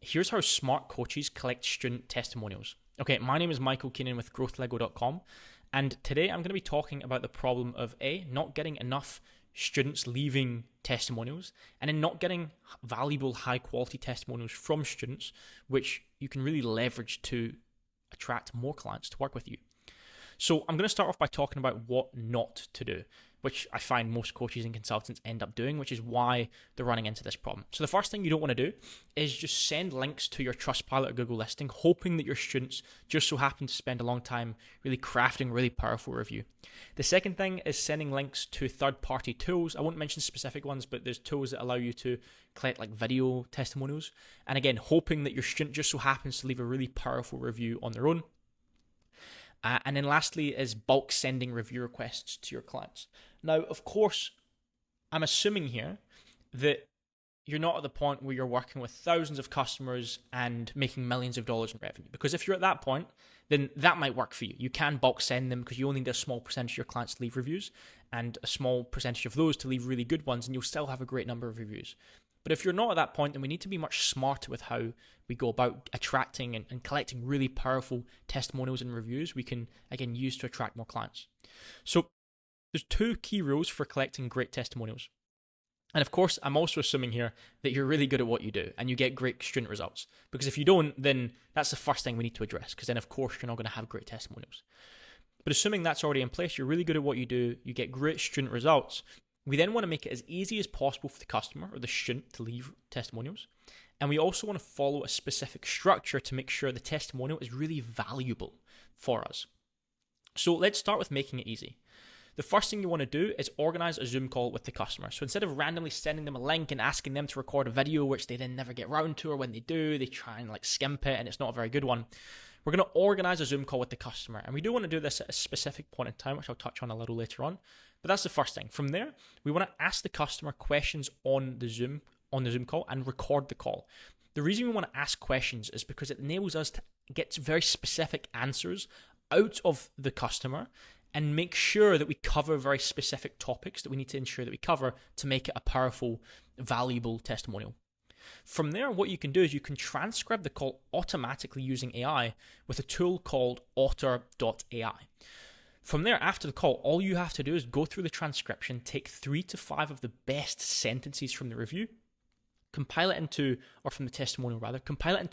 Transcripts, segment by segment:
here's how smart coaches collect student testimonials. Okay, my name is Michael Keenan with growthlego.com, and today I'm going to be talking about the problem of not getting enough students leaving testimonials, and then not getting valuable, high quality testimonials from students, which you can really leverage to attract more clients to work with you. So I'm going to start off by talking about what not to do, which I find most coaches and consultants end up doing, which is why they're running into this problem. So the first thing you don't want to do is just send links to your Trustpilot or Google listing, hoping that your students just so happen to spend a long time really crafting a really powerful review. The second thing is sending links to third-party tools. I won't mention specific ones, but there's tools that allow you to collect like video testimonials. And again, hoping that your student just so happens to leave a really powerful review on their own. And then lastly is bulk sending review requests to your clients. Now, of course, I'm assuming here that you're not at the point where you're working with thousands of customers and making millions of dollars in revenue. Because if you're at that point, then that might work for you. You can bulk send them because you only need a small percentage of your clients to leave reviews and a small percentage of those to leave really good ones, and you'll still have a great number of reviews. But if you're not at that point, then we need to be much smarter with how we go about attracting and collecting really powerful testimonials and reviews we can, again, use to attract more clients. So there's two key rules for collecting great testimonials. And of course, I'm also assuming here that you're really good at what you do and you get great student results. Because if you don't, then that's the first thing we need to address, because then of course you're not going to have great testimonials. But assuming that's already in place, you're really good at what you do, you get great student results, we then want to make it as easy as possible for the customer or the student to leave testimonials. And we also want to follow a specific structure to make sure the testimonial is really valuable for us. So let's start with making it easy. The first thing you want to do is organize a Zoom call with the customer. So instead of randomly sending them a link and asking them to record a video, which they then never get round to, or when they do, they try and skimp it and it's not a very good one. We're going to organize a Zoom call with the customer. And we do want to do this at a specific point in time, which I'll touch on a little later on. But that's the first thing. From there, we want to ask the customer questions on the Zoom call and record the call. The reason we want to ask questions is because it enables us to get very specific answers out of the customer and make sure that we cover very specific topics that we need to ensure that we cover to make it a powerful, valuable testimonial. From there, what you can do is you can transcribe the call automatically using AI with a tool called otter.ai. From there, after the call, all you have to do is go through the transcription, take 3 to 5 of the best sentences from the review, compile it into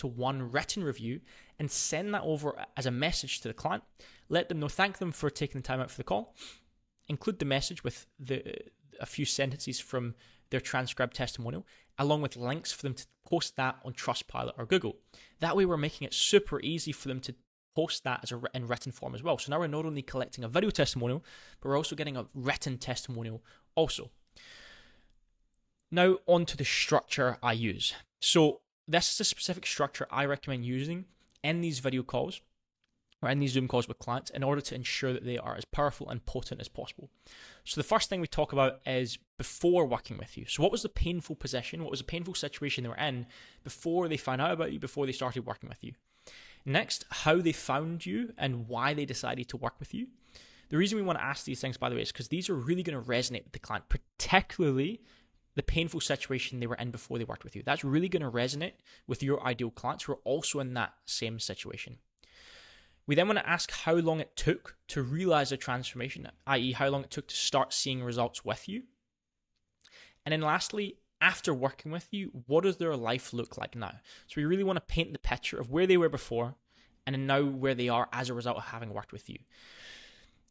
one written review, and send that over as a message to the client. Let them know, thank them for taking the time out for the call. Include the message with a few sentences from their transcribed testimonial, along with links for them to post that on Trustpilot or Google. That way, we're making it super easy for them to post that in written form as well. So now we're not only collecting a video testimonial, but we're also getting a written testimonial also. Now on to the structure I use. So this is a specific structure I recommend using in these video calls or in these Zoom calls with clients in order to ensure that they are as powerful and potent as possible. So the first thing we talk about is before working with you. So what was the painful position? What was the painful situation they were in before they found out about you, before they started working with you? Next, how they found you and why they decided to work with you. The reason we want to ask these things, by the way, is because these are really going to resonate with the client, particularly the painful situation they were in before they worked with you. That's really going to resonate with your ideal clients who are also in that same situation. We then want to ask how long it took to realize a transformation, i.e. how long it took to start seeing results with you. And then lastly, after working with you, what does their life look like now? So we really want to paint the picture of where they were before and then now where they are as a result of having worked with you.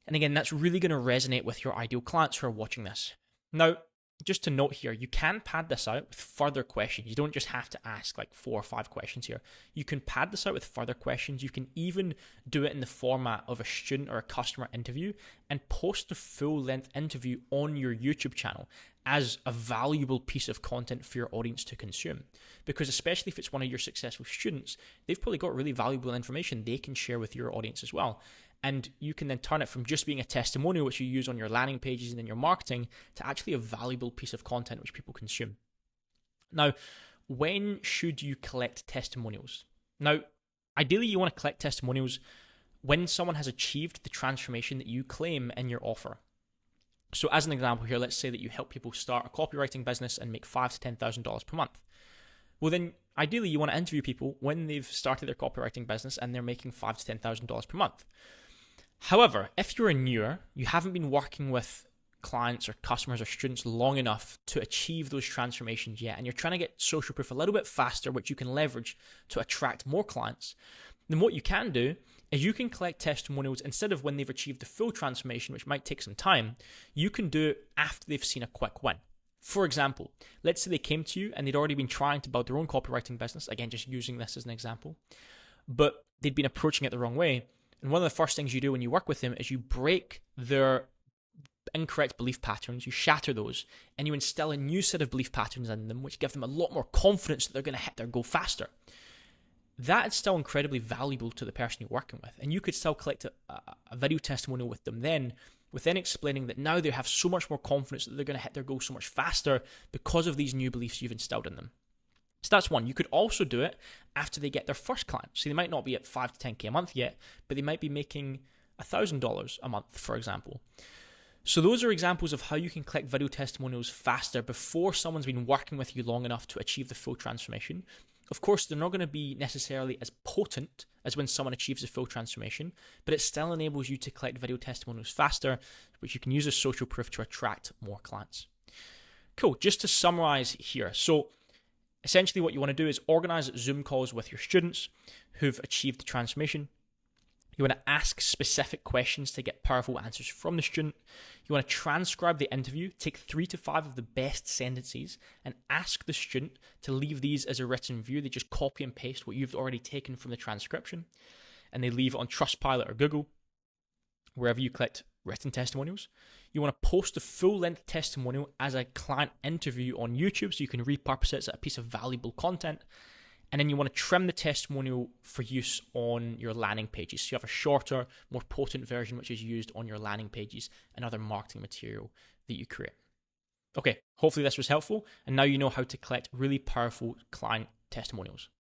And again, that's really going to resonate with your ideal clients who are watching this. Now, just to note here, you can pad this out with further questions. You don't just have to ask 4 or 5 questions here. You can pad this out with further questions. You can even do it in the format of a student or a customer interview and post a full-length interview on your YouTube channel as a valuable piece of content for your audience to consume. Because especially if it's one of your successful students, they've probably got really valuable information they can share with your audience as well. And you can then turn it from just being a testimonial, which you use on your landing pages and in your marketing, to actually a valuable piece of content which people consume. Now, when should you collect testimonials? Now, ideally, you want to collect testimonials when someone has achieved the transformation that you claim in your offer. So as an example here, let's say that you help people start a copywriting business and make $5,000 to $10,000 per month. Well, then ideally you want to interview people when they've started their copywriting business and they're making $5,000 to $10,000 per month. However, if you're a newer, you haven't been working with clients or customers or students long enough to achieve those transformations yet, and you're trying to get social proof a little bit faster, which you can leverage to attract more clients, then what you can do is you can collect testimonials instead of when they've achieved the full transformation, which might take some time. You can do it after they've seen a quick win. For example, let's say they came to you and they'd already been trying to build their own copywriting business, again, just using this as an example, but they'd been approaching it the wrong way. And one of the first things you do when you work with them is you break their incorrect belief patterns, you shatter those, and you instill a new set of belief patterns in them, which give them a lot more confidence that they're going to hit their goal faster. That is still incredibly valuable to the person you're working with. And you could still collect a video testimonial with them then, with then explaining that now they have so much more confidence that they're going to hit their goal so much faster because of these new beliefs you've instilled in them. So that's one. You could also do it after they get their first client. So they might not be at 5 to 10K a month yet, but they might be making $1,000 a month, for example. So those are examples of how you can collect video testimonials faster before someone's been working with you long enough to achieve the full transformation. Of course, they're not going to be necessarily as potent as when someone achieves a full transformation, but it still enables you to collect video testimonials faster, which you can use as social proof to attract more clients. Cool. Just to summarize here. So essentially what you want to do is organize Zoom calls with your students who've achieved the transformation. You want to ask specific questions to get powerful answers from the student. You want to transcribe the interview, take 3 to 5 of the best sentences, and ask the student to leave these as a written review. They just copy and paste what you've already taken from the transcription, and they leave it on Trustpilot or Google, wherever you collect written testimonials. You want to post a full-length testimonial as a client interview on YouTube so you can repurpose it as a piece of valuable content. And then you want to trim the testimonial for use on your landing pages. So you have a shorter, more potent version which is used on your landing pages and other marketing material that you create. Okay, hopefully this was helpful. And now you know how to collect really powerful client testimonials.